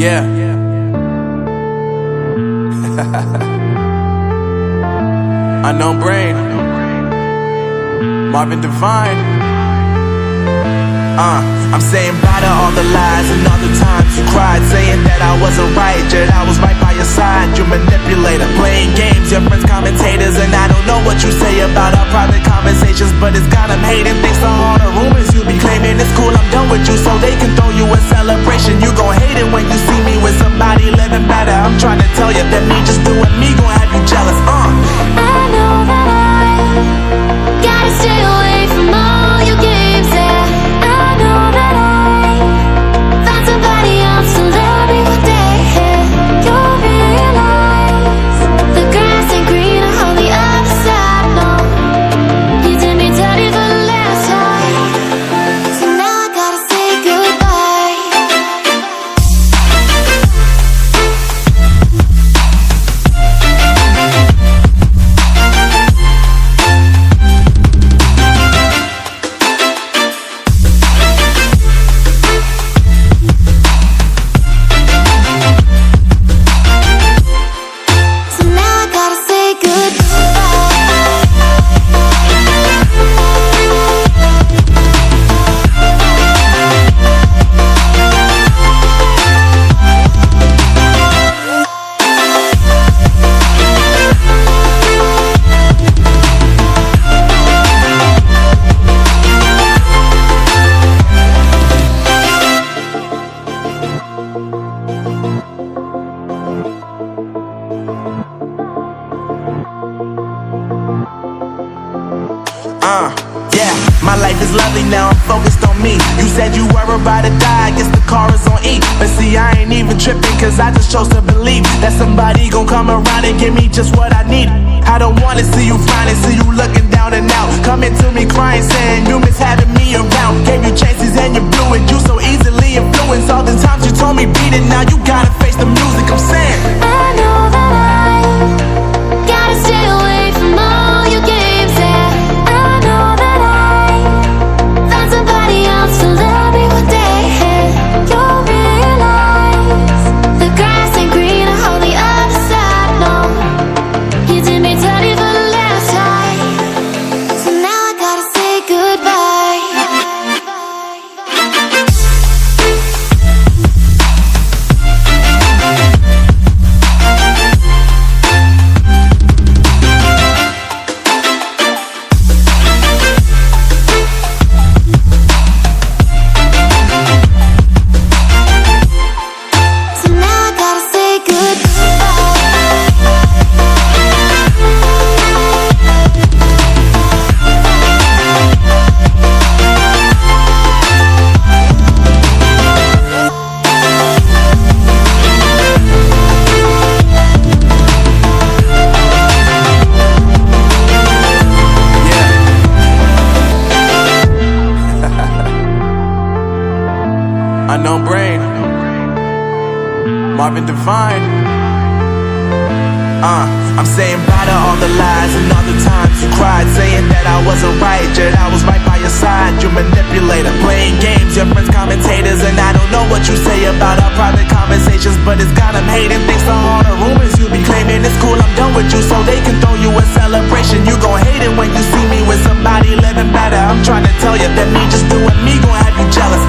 Yeah. Unknown Brain, Marvin Divine. I'm saying bye to all the lies and all the times you cried, saying that I wasn't right, yet I was right by your side. You manipulator, playing games, your friends commentators, and I don't know what you say about our private conversations, but it's got them hating. Thanks to all the rumors you be claiming. It's cool, I'm done with you, so they can throw you a celebration. You gon' hate it when you see me with somebody living better. I'm trying to tell you that me just doing me gon' have you jealous. I know that I gotta stay away from all your games. I know that I found somebody else to love me one day. You'll realize the grass ain't greener on the other side. No, you did me dirty for the last time, so now I gotta say goodbye. So now I gotta say Yeah, my life is lovely now, I'm focused on me. You said you were about to die, I guess the car is on E. But see, I ain't even tripping, cause I just chose to believe that somebody gon' come around and give me just what I need. I don't wanna see you frowning, see you looking down and out, coming to me crying, saying you miss having me around. Gave you chances and you blew it, you so easily influenced. All the times you told me beat it, now you gotta face the music. I'm saying I know that I gotta stay away from all your games. I know that I found somebody else to love me one day. You'll realize the grass ain't greener on the other side. No, you did me dirty for the last time, so now I gotta say goodbye. So now I gotta say Unknown Brain, Marvin Divine. I'm saying bye to all the lies and all the times you cried, saying that I wasn't right, yet I was right by your side. You manipulator, playing games, your friends commentators, and I don't know what you say about our private conversations, but it's got them hating. Thanks to all the rumors you be claiming. It's cool, I'm done with you, so they can throw you a celebration. You gon' hate it when you see me with somebody living better. I'm trying to tell you that me just doing me gon' have you jealous.